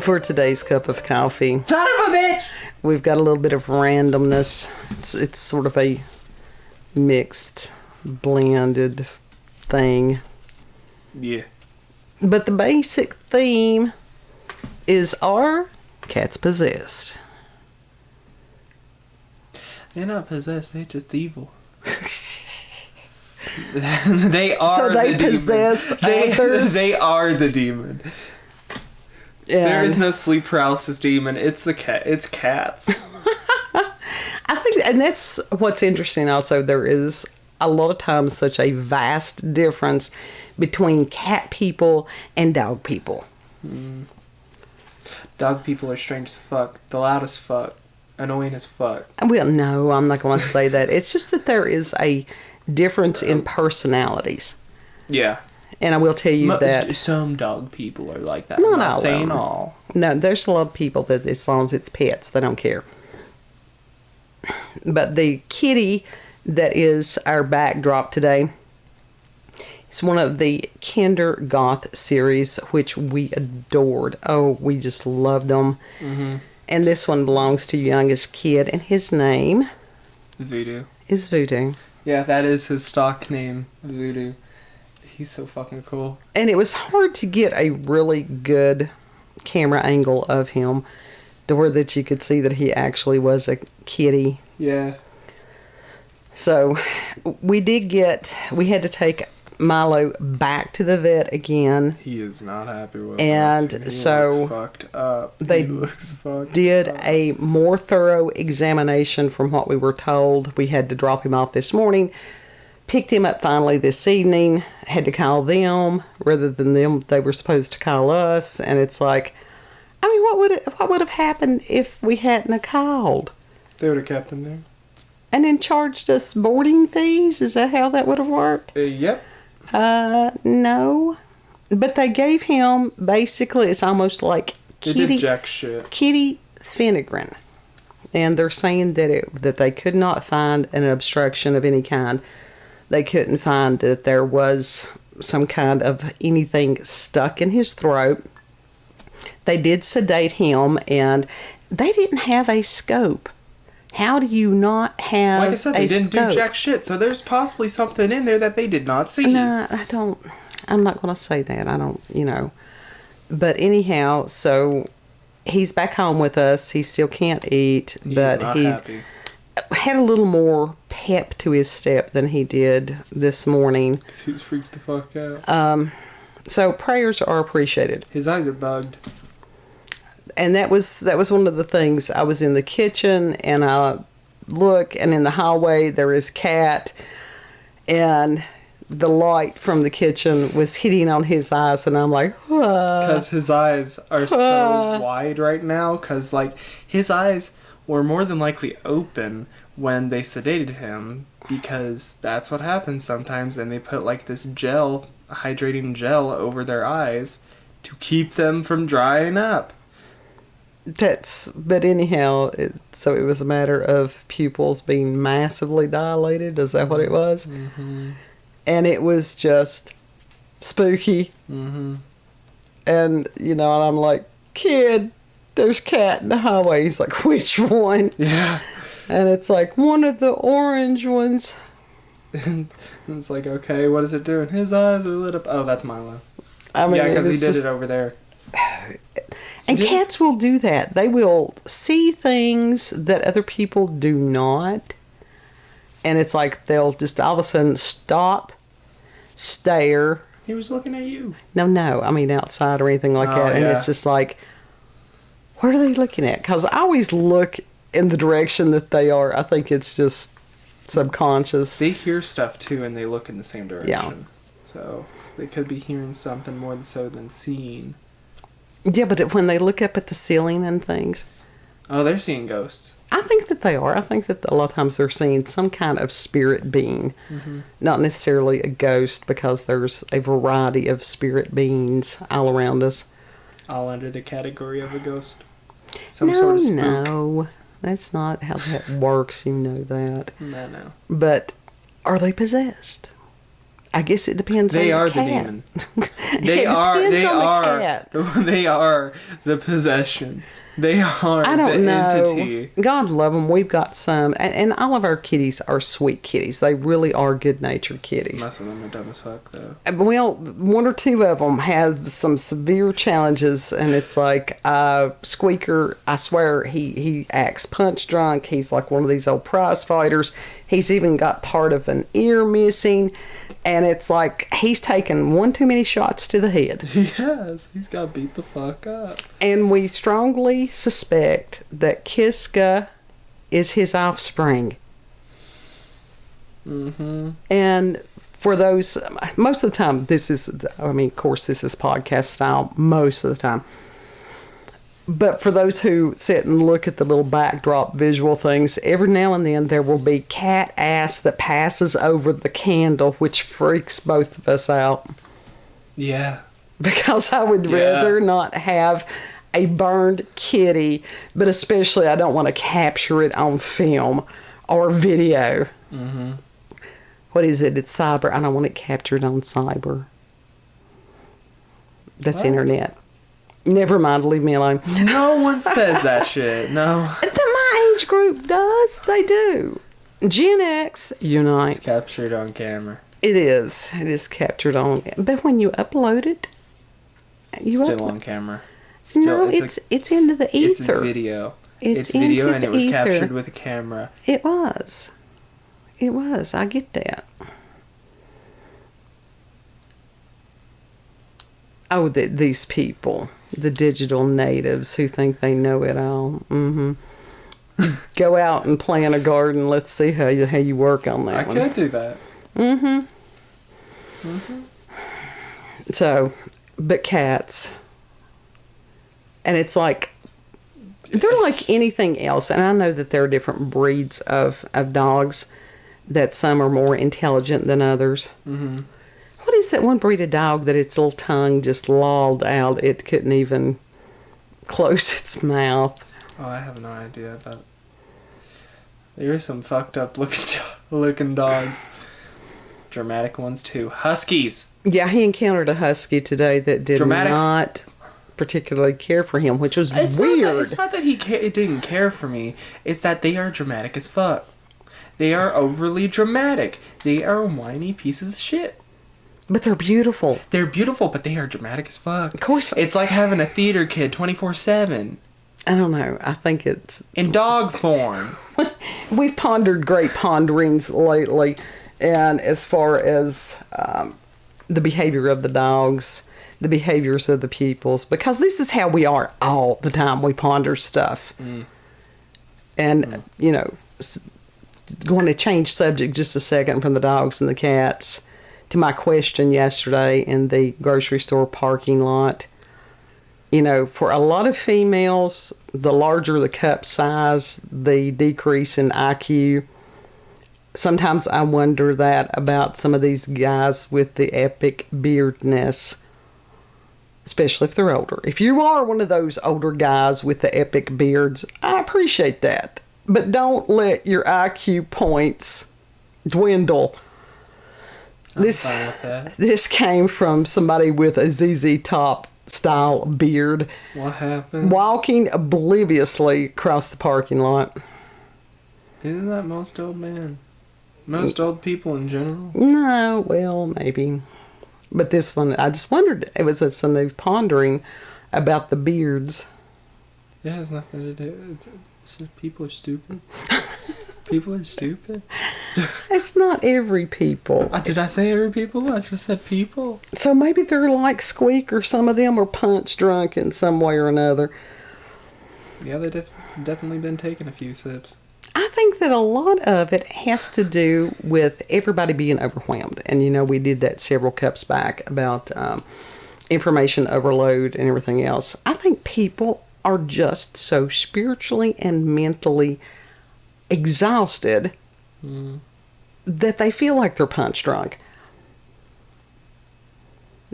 For today's cup of coffee, Son of a bitch! we've got a little bit of randomness. It's sort of a mixed, blended thing. Yeah. But the basic theme is, are cats possessed? They're not possessed, they're just evil. They are So they the possess demon. others? They are the demon. There is no sleep paralysis demon. It's the cat. It's cats. I think, and that's what's interesting also, there is a lot of times such a vast difference between cat people and dog people. Dog people are strange as fuck. The loudest fuck. Annoying as fuck. Well, no, I'm not going to say that. It's just that there is a difference in personalities. Yeah. And I will tell you that some dog people are like that. Not I'm not all saying of them. all. No, there's a lot of people that as long as it's pets, they don't care. But the kitty that is our backdrop today is one of the Kinder Goth series, which we adored. Oh, we just loved them. Mm-hmm. And this one belongs to your youngest kid, and his name Voodoo. is Voodoo. Yeah, that is his stock name, Voodoo. He's so fucking cool. And it was hard to get a really good camera angle of him to where that you could see that he actually was a kitty. Yeah. So we had to take Milo back to the vet again. He is not happy with And us. He so looks fucked up. they He looks fucked did up. a more thorough examination from what we were told. We had to drop him off this morning. Picked him up finally this evening. Had to call them rather than them. They were supposed to call us, and it's like, I mean, what would have happened if we hadn't have called? They would have kept him there. And then charged us boarding fees? Is that how that would have worked? Yep. No. But they gave him, basically, it's almost like They did jack shit. kitty Finnegan. And they're saying that they could not find an obstruction of any kind. They couldn't find that there was some kind of anything stuck in his throat. They did sedate him, and they didn't have a scope. How do you not have Like I said, they didn't scope? do jack shit, so there's possibly something in there that they did not see. No, I don't. I'm not going to say that. I don't, But anyhow, so he's back home with us. He still can't eat, but not he happy. had a little more pep to his step than he did this morning. He was freaked the fuck out. So prayers are appreciated. His eyes are bugged. And that was one of the things. I was in the kitchen and I look, and in the hallway there is Cat, and the light from the kitchen was hitting on his eyes, and I'm like, Because his eyes are so wide right now, because like his eyes were more than likely open when they sedated him, because that's what happens sometimes, and they put like this gel, hydrating gel, over their eyes to keep them from drying up. But anyhow, so it was a matter of pupils being massively dilated. Is that what it was? Mm-hmm. And it was just spooky. Mm-hmm. And, and I'm like, kid, there's Cat in the highway. He's like, which one? Yeah. And it's like, one of the orange ones. And it's like, okay, what is it doing? His eyes are lit up. Oh, that's Milo. I mean, Yeah, because he it's did just- it over there. And cats will do that. They will see things that other people do not. And it's like they'll just all of a sudden stop, stare. He was looking at you. No, I mean outside or anything like that. And yeah. it's just like, what are they looking at? Because I always look in the direction that they are. I think it's just subconscious. They hear stuff too, and they look in the same direction. Yeah. So they could be hearing something more so than seeing. Yeah, but when they look up at the ceiling and things, Oh, they're seeing ghosts. I think that they are. I think that a lot of times they're seeing some kind of spirit being, not necessarily a ghost, because there's a variety of spirit beings all around us. All under the category of a ghost. Some sort of spook. No, that's not how that works. You know that. No. But are they possessed? I guess it depends on They the are the cat. demon. It They are depends on the cat. they are the possession. They are I don't the know. entity. God love them. We've got some, and all of our kitties are sweet kitties. They really are good-natured kitties. Most of them are dumb as fuck, though. Well, one or two of them have some severe challenges, and it's like Squeaker. I swear he acts punch drunk. He's like one of these old prize fighters. He's even got part of an ear missing, and it's like he's taken one too many shots to the head. Yes, he's got beat the fuck up. And we strongly suspect that Kiska is his offspring. Mm-hmm. And for those, most of the time, of course, this is podcast style most of the time. But for those who sit and look at the little backdrop visual things, every now and then there will be cat ass that passes over the candle, which freaks both of us out. Yeah. Because I would rather not have a burned kitty, but especially I don't want to capture it on film or video. Mm-hmm. What is it? It's cyber. I don't want it captured on cyber. That's What? Internet. Never mind, leave me alone. No one says that shit. No. My age group does. They do. Gen X, unite. It's captured on camera. It is. It is captured on. But when you upload it, Still on camera. No, it's into the ether. It's video. It's video, into and the it was ether. captured with a camera. It was. It was. I get that. Oh, these people, the digital natives who think they know it all. Mm-hmm. Go out and plant a garden. Let's see how you work on that I one. could do that. Mm-hmm. Mm-hmm. So, but cats. And it's like, they're like anything else. And I know that there are different breeds of dogs, that some are more intelligent than others. Mm-hmm. What is that one breed of dog that its little tongue just lolled out? It couldn't even close its mouth. Oh, I have no idea about it. There's some fucked up looking dogs. Dramatic ones too. Huskies. Yeah, he encountered a husky today that did not particularly care for him, which was weird. It's not that it didn't care for me. It's that they are dramatic as fuck. They are overly dramatic. They are whiny pieces of shit. But they're beautiful. They're beautiful, but they are dramatic as fuck. Of course. It's like having a theater kid 24/7. I don't know. I think it's... In dog form. We've pondered great ponderings lately, and as far as the behavior of the dogs, the behaviors of the peoples, because this is how we are all the time. We ponder stuff. And, going to change subject just a second from the dogs and the cats to my question yesterday in the grocery store parking lot. For a lot of females, the larger the cup size, the decrease in IQ. Sometimes I wonder that about some of these guys with the epic beardness, especially if they're older. If you are one of those older guys with the epic beards, I appreciate that. But don't let your IQ points dwindle. I'm fine with that. This came from somebody with a ZZ Top style beard. What happened? Walking obliviously across the parking lot. Isn't that most old men? Most old people in general? No, well, maybe. But this one, I just wondered, it was a new pondering about the beards. It has nothing to do. It's just people are stupid. People are stupid. It's not every people. Did I say every people? I just said people. So maybe they're like Squeak, or some of them are punch drunk in some way or another. Yeah, they've definitely been taking a few sips. I think that a lot of it has to do with everybody being overwhelmed. And, we did that several cups back about information overload and everything else. I think people are just so spiritually and mentally exhausted that they feel like they're punch drunk.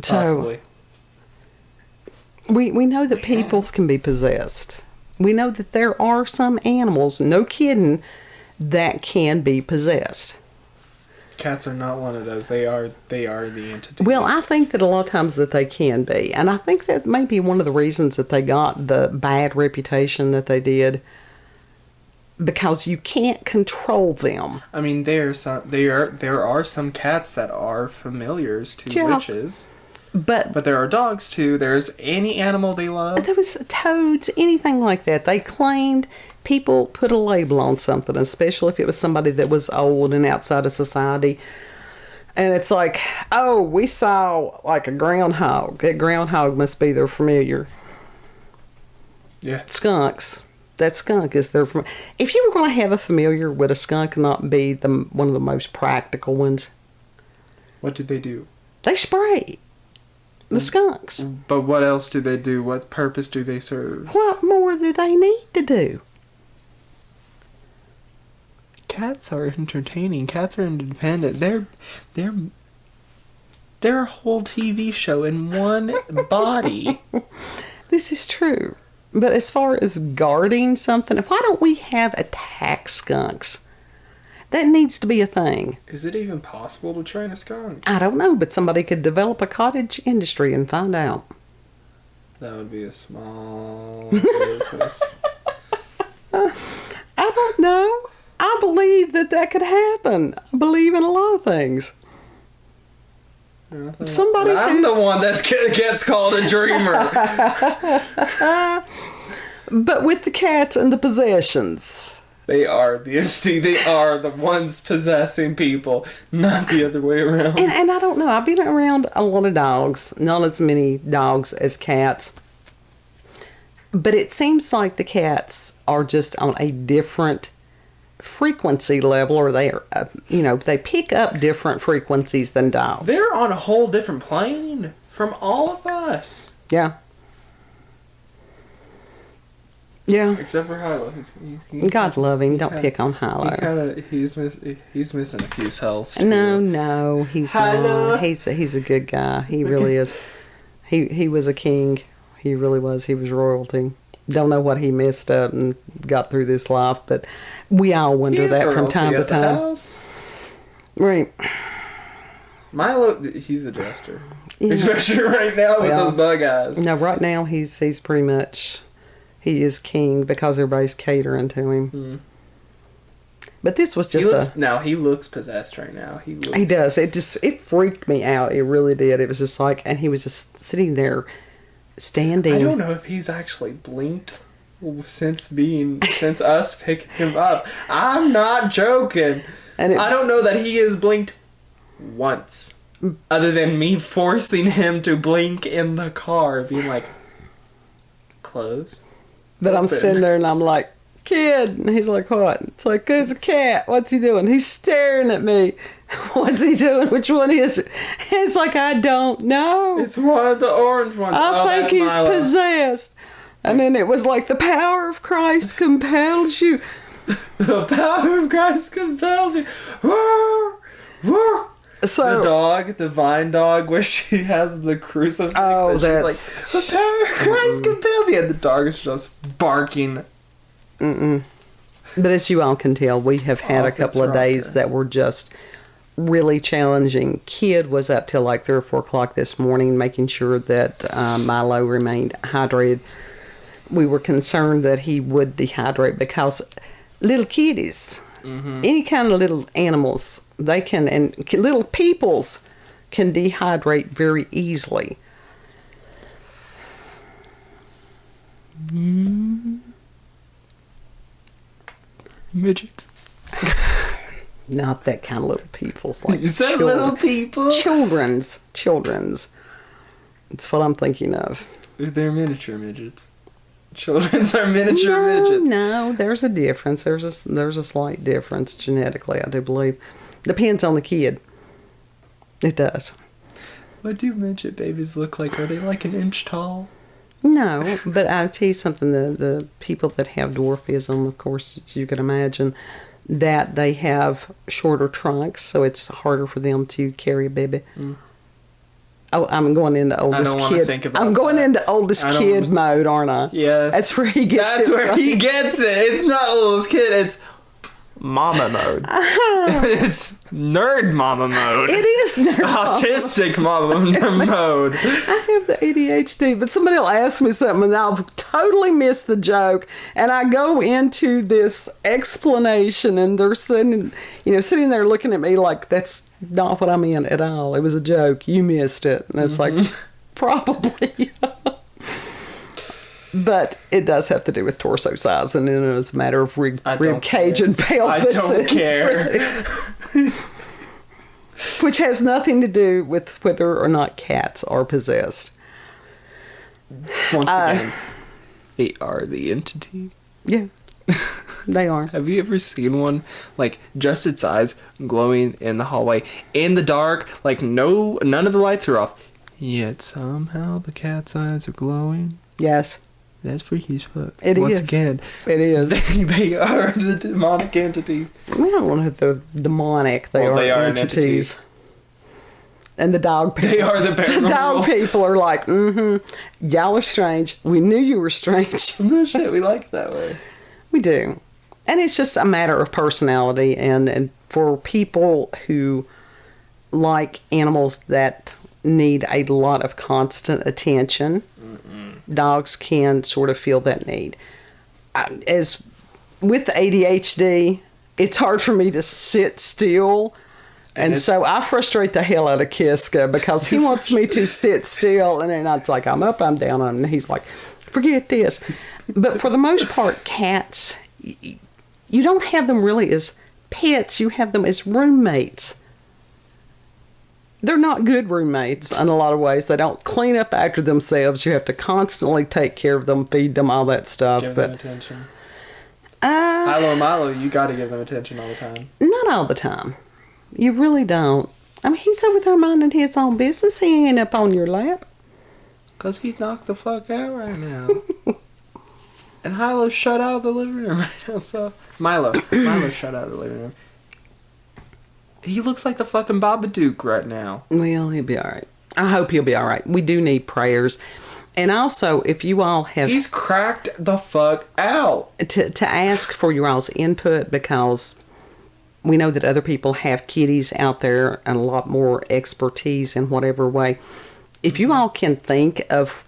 Possibly. So we know that peoples can be possessed. We know that there are some animals, no kidding, that can be possessed. Cats are not one of those. They are the entity. Well, I think that a lot of times that they can be. And I think that may be one of the reasons that they got the bad reputation that they did. Because you can't control them. I mean, there are some cats that are familiars to witches. But there are dogs too. There's any animal they love. There was toads, anything like that. They claimed people put a label on something, especially if it was somebody that was old and outside of society. And it's like, oh, we saw like a groundhog. That groundhog must be their familiar. Yeah. Skunks. That skunk is their. If you were going to have a familiar, would a skunk not be one of the most practical ones? What do they do? They spray. The skunks. But what else do they do? What purpose do they serve? What more do they need to do? Cats are entertaining. Cats are independent. They're a whole TV show in one body. This is true. But as far as guarding something, why don't we have attack skunks? That needs to be a thing. Is it even possible to train a skunk? I don't know, but somebody could develop a cottage industry and find out. That would be a small business. I don't know. I believe that could happen. I believe in a lot of things. I'm the one that gets called a dreamer. But with the cats and the possessions. They are the entity. They are the ones possessing people, not the other way around. And I don't know. I've been around a lot of dogs. Not as many dogs as cats. But it seems like the cats are just on a different frequency level, or they are, they pick up different frequencies than dogs. They're on a whole different plane from all of us. Yeah. Yeah. Except for Hilo. God love him. Don't pick on Hilo. He's missing a few cells too. No, he's Hilo. not. He's a good guy. He really is. He was a king. He really was. He was royalty. Don't know what he messed up and got through this life, but we all wonder that from time to time. House. Right. Milo, he's a jester. Yeah. Especially right now with those bug eyes. No, right now he's pretty much, he is king because everybody's catering to him. Mm. But this was just he looks possessed right now. He does. It freaked me out. It really did. It was just like, and he was just sitting there standing. I don't know if he's actually blinked since us picking him up. I'm not joking. And I don't know that he has blinked once, other than me forcing him to blink in the car, being like, close. But open. I'm sitting there and I'm like, kid, and he's like, what? It's like, there's a cat. What's he doing? He's staring at me. What's he doing? Which one is it? It's like, I don't know. It's one of the orange ones. I think he's Milo. Possessed. And then it was like, the power of Christ compels you. The power of Christ compels you. So, the dog, the vine dog, where she has the crucifix. Oh, and that's... she's like, the power of Christ compels you. And the dog is just barking. Mm-mm. But as you all can tell, we have had a couple of days that were just really challenging. Kid was up till like 3 or 4 o'clock this morning making sure that Milo remained hydrated. We were concerned that he would dehydrate because little kitties, any kind of little animals, they can, and little peoples can dehydrate very easily. Midgets. Not that kind of little peoples. Like you said little people? Children's. It's what I'm thinking of. They're miniature midgets. Children's are miniature midgets. No, there's a difference. There's a slight difference genetically, I do believe. Depends on the kid. It does. What do midget babies look like? Are they like an inch tall? No, but I'll tell you something. The people that have dwarfism, of course, as you can imagine, that they have shorter trunks, so it's harder for them to carry a baby. Mm. Oh, I'm going into oldest kid. I don't want to think about into oldest kid mode, aren't I? Yes. That's where he gets it. That's where he gets it. It's not oldest kid. It's mama mode. It's nerd mama mode. It is nerd autistic mama mode. I have the ADHD, but somebody will ask me something and I'll totally miss the joke, and I go into this explanation, and they're sitting there looking at me like, that's not what I meant at all. It was a joke. You missed it. And it's like, probably. But it does have to do with torso size, and then it's a matter of rib cage and pelvis. I don't care. Which has nothing to do with whether or not cats are possessed. Once again, they are the entity. Yeah, they are. Have you ever seen one, like, just its eyes glowing in the hallway, in the dark, like, none of the lights are off, yet somehow the cat's eyes are glowing? Yes. That's freaky as fuck. Once again, it is. They are the demonic entity. We don't know if they're demonic. They are entities. And the dog people. They are the paranormal. The dog people are like, y'all are strange. We knew you were strange. No shit, we like it that way. We do. And it's just a matter of personality. And for people who like animals that need a lot of constant attention, dogs can sort of feel that need. As with ADHD, it's hard for me to sit still. And so I frustrate the hell out of Kiska because he wants me to sit still. And then it's like, I'm up, I'm down. And he's like, forget this. But for the most part, cats, you don't have them really as pets. You have them as roommates. They're not good roommates in a lot of ways. They don't clean up after themselves. You have to constantly take care of them, feed them, all that stuff. Give them attention. Milo, you got to give them attention all the time. Not all the time. You really don't. I mean, he's over there minding his own business. He ain't up on your lap. Because he's knocked the fuck out right now. And Milo's shut out of the living room right now, so... Milo's shut out of the living room. He looks like the fucking Babadook right now. Well, he'll be all right. I hope he'll be all right. We do need prayers. And also, if you all have... He's cracked the fuck out. To ask for your all's input, because we know that other people have kitties out there and a lot more expertise in whatever way. If you all can think of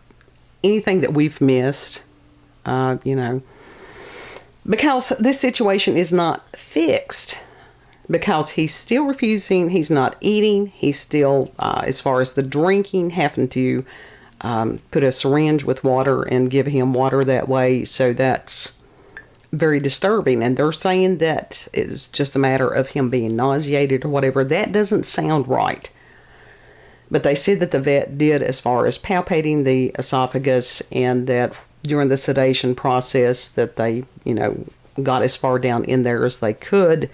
anything that we've missed, because this situation is not fixed. Because he's still refusing, he's not eating, he's still, as far as the drinking, having to put a syringe with water and give him water that way. So that's very disturbing. And they're saying that it's just a matter of him being nauseated or whatever. That doesn't sound right. But they said that the vet did as far as palpating the esophagus, and that during the sedation process that they, got as far down in there as they could.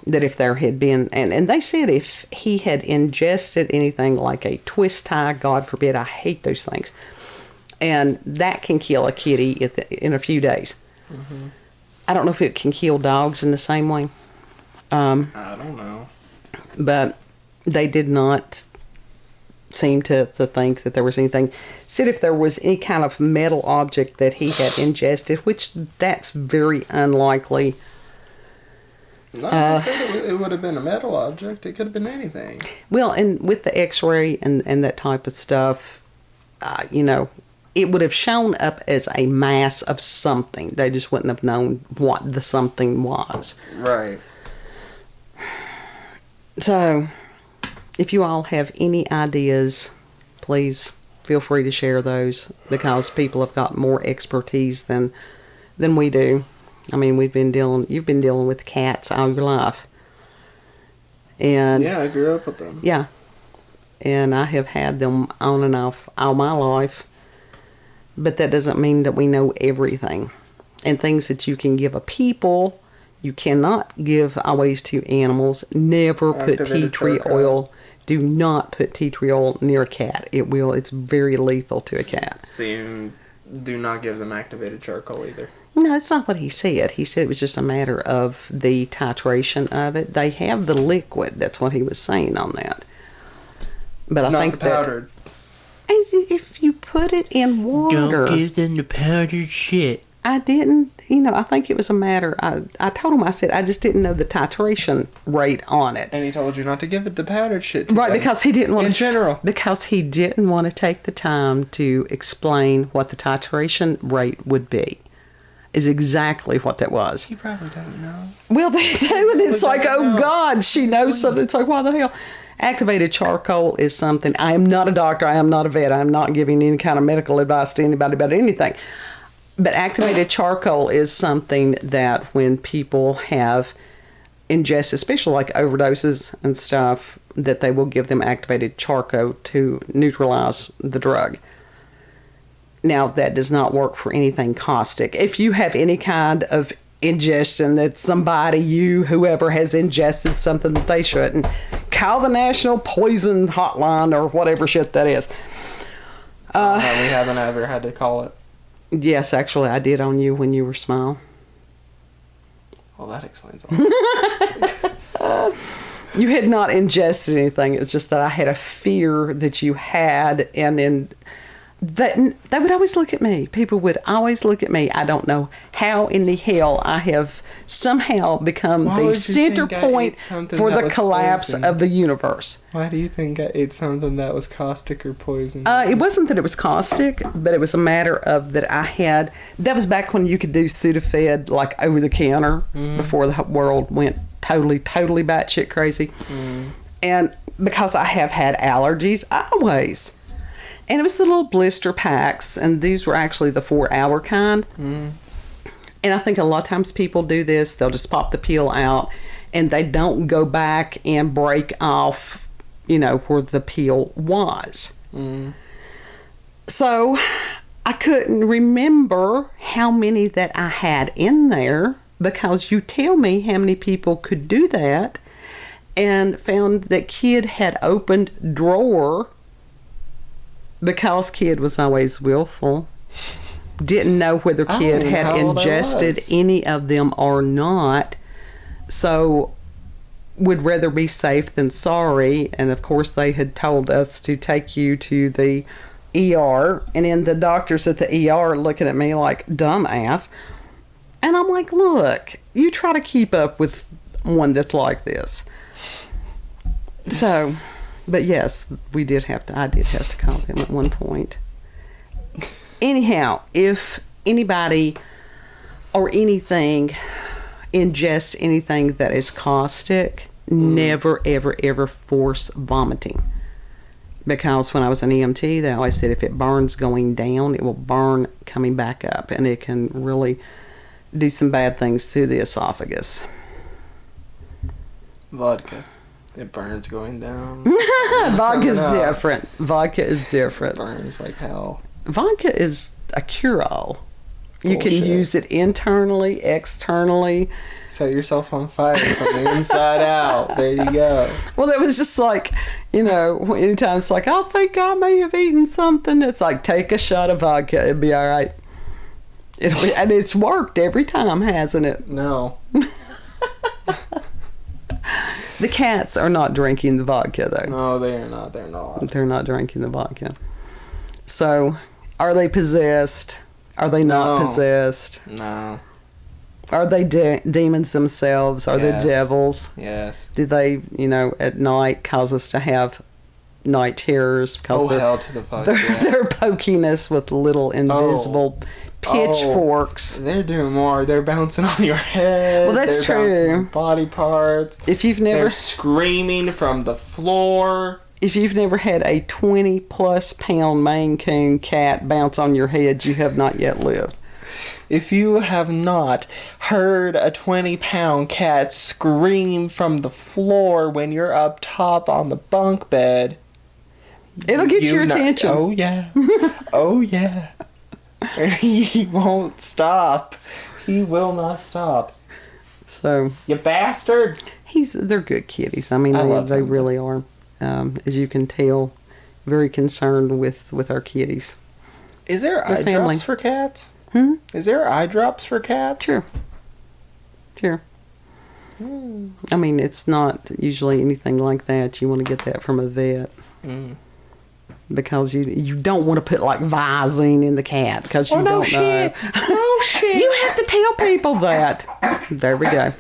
That if there had been, and they said if he had ingested anything like a twist tie, God forbid, I hate those things, and that can kill a kitty in a few days. Mm-hmm. I don't know if it can kill dogs in the same way. I don't know. But they did not seem to think that there was anything. Said if there was any kind of metal object that he had ingested, which that's very unlikely. No, I said it would have been a metal object. It could have been anything. Well, and with the x-ray and that type of stuff, it would have shown up as a mass of something. They just wouldn't have known what the something was. Right. So, if you all have any ideas, please feel free to share those, because people have got more expertise than we do. I mean, you've been dealing with cats all your life. And yeah, I grew up with them. Yeah. And I have had them on and off all my life. But that doesn't mean that we know everything. And things that you can give a people, you cannot give always to animals. Never put tea tree oil. Do not put tea tree oil near a cat. It's very lethal to a cat. Do not give them activated charcoal either. No, that's not what he said. He said it was just a matter of the titration of it. They have the liquid. That's what he was saying on that. But I think the powdered. If you put it in water. Don't give them the powdered shit. I didn't, I think it was a matter, I told him, I said, I just didn't know the titration rate on it. And he told you not to give it the powdered shit to Right, them. because he didn't want In general. Because he didn't want to take the time to explain what the titration rate would be. Is exactly what that was. He probably doesn't know. Well, they do, and it's like, oh know. God, she knows something. It's like, why the hell? Activated charcoal is something. I am not a doctor. I am not a vet. I am not giving any kind of medical advice to anybody about anything. But activated charcoal is something that when people have ingested, especially like overdoses and stuff, that they will give them activated charcoal to neutralize the drug. Now, that does not work for anything caustic. If you have any kind of ingestion that whoever has ingested something that they shouldn't, call the National Poison Hotline or whatever shit that is. We haven't ever had to call it. Yes, actually, I did on you when you were small. Well, that explains all. You had not ingested anything. It was just that I had a fear that you had, and then they would always look at me. People would always look at me. I don't know how in the hell I have somehow become the center point for the collapse poison? of the universe. Why do you think I ate something that was caustic or poison? It wasn't that it was caustic, but it was a matter of that I had... That was back when you could do Sudafed, like, over the counter, before the world went totally batshit crazy. And because I have had allergies, always... And it was the little blister packs, and these were actually the 4-hour kind. And I think a lot of times people do this. They'll just pop the peel out, and they don't go back and break off, where the peel was. So I couldn't remember how many that I had in there, because you tell me how many people could do that, and found that Kid had opened drawer, because Kid was always willful, didn't know whether Kid had ingested any of them or not, so would rather be safe than sorry. And of course they had told us to take you to the ER, and then the doctors at the ER looking at me like dumbass. And I'm like, look, you try to keep up with one that's like this. So... But yes, I did have to call them at one point. Anyhow, if anybody or anything ingests anything that is caustic, never, ever, ever force vomiting. Because when I was an EMT, they always said if it burns going down, it will burn coming back up. And it can really do some bad things through the esophagus. Vodka. It burns going down. Vodka's different. Vodka is different. It burns like hell. Vodka is a cure-all. You Bullshit. can use it internally, externally. Set yourself on fire from the inside out. There you go. Well, that was just like, anytime it's like, I think I may have eaten something. It's like, take a shot of vodka. It'll be all right. And it's worked every time, hasn't it? No. The cats are not drinking the vodka, though. No, they are not. They're not. They're not drinking the vodka. So, are they possessed? Are they not possessed? No. Are they demons themselves? Are they devils? Yes. Do they, at night cause us to have night terrors? Because hell to the fuck. They're poking us with little invisible pitchforks. They're doing more. They're bouncing on your head. Well, that's true. Body parts. If you've never... They're screaming from the floor. If you've never had a 20-plus pound Maine Coon cat bounce on your head, you have not yet lived. If you have not heard a 20-pound cat scream from the floor when you're up top on the bunk bed... It'll get your attention. Oh, yeah. Oh, yeah. He won't stop. He will not stop. So... You bastard! They're good kitties. I mean, they really are. As you can tell, very concerned with our kitties. Is there eye drops for cats? Is there eye drops for cats? Sure. I mean, it's not usually anything like that. You want to get that from a vet. because you don't want to put like Visine in the cat because you don't know. No shit. You have to tell people that. There we go.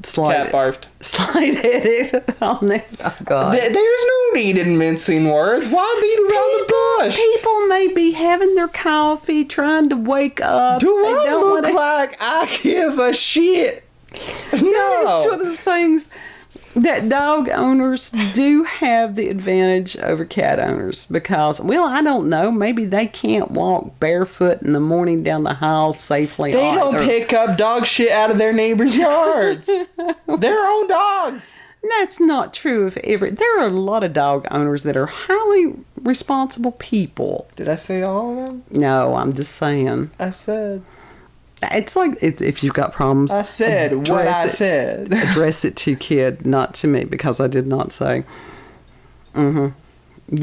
Cat barfed. Slide edit on there. Oh, God. There's no need in mincing words. Why beat around the bush? People may be having their coffee, trying to wake up. Do I look like I give a shit? No. That's one of the things that dog owners do have the advantage over cat owners because, well, I don't know, maybe they can't walk barefoot in the morning down the aisle safely. They don't pick up dog shit out of their neighbors' yards. Their own dogs. That's not true of there are a lot of dog owners that are highly responsible people. Did I say all of them? No, I'm just saying. I said. It's like if you've got problems. I said what I said. Address it to kid, not to me, because I did not say. You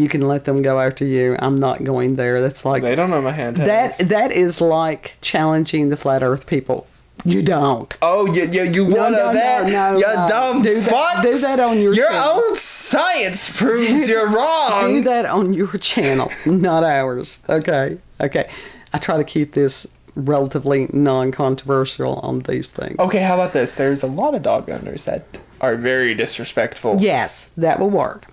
can let them go after you. I'm not going there. That's like they don't know my hand. That is like challenging the flat Earth people. You don't. Oh, you want that? No, you dumb fucks. Do that on your channel. Your own science proves you're wrong. Do that on your channel, not ours. Okay. I try to keep this relatively non-controversial on these things. Okay, how about this? There's a lot of dog owners that are very disrespectful. Yes, that will work.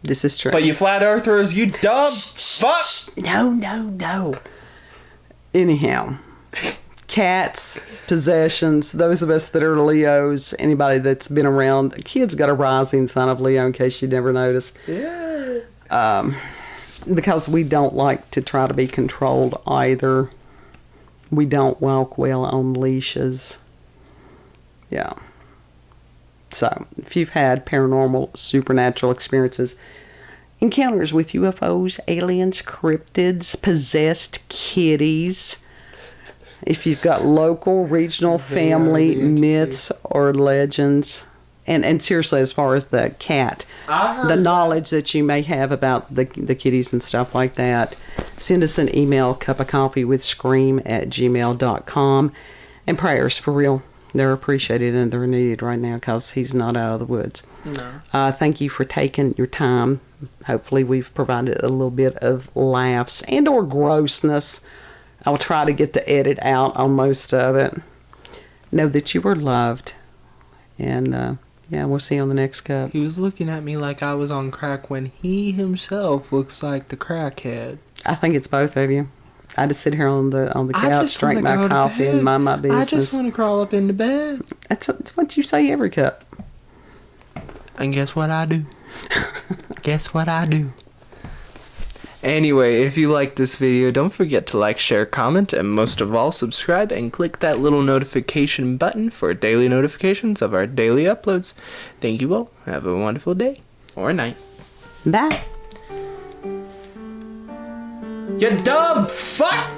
This is true. But you flat earthers, you dumb fuck. No. Anyhow, cats, possessions, those of us that are Leos, anybody that's been around, a kid's got a rising sign of Leo in case you never noticed. Yeah. Because we don't like to try to be controlled either. We don't walk well on leashes. Yeah. So, if you've had paranormal, supernatural experiences, encounters with UFOs, aliens, cryptids, possessed kitties, if you've got local, regional, family myths or legends, and seriously, as far as the cat, the knowledge that you may have about the kitties and stuff like that, send us an email, cupofcoffeewithscream@gmail.com. And prayers, for real. They're appreciated and they're needed right now because he's not out of the woods. No. Thank you for taking your time. Hopefully we've provided a little bit of laughs and or grossness. I will try to get the edit out on most of it. Know that you were loved. And we'll see you on the next cup. He was looking at me like I was on crack when he himself looks like the crackhead. I think it's both of you. I just sit here on the couch, drink my coffee, and mind my business. I just want to crawl up into bed. That's what you say every cup. And guess what I do? Anyway, if you like this video, don't forget to like, share, comment, and most of all, subscribe and click that little notification button for daily notifications of our daily uploads. Thank you all. Have a wonderful day or night. Bye. You dumb fuck!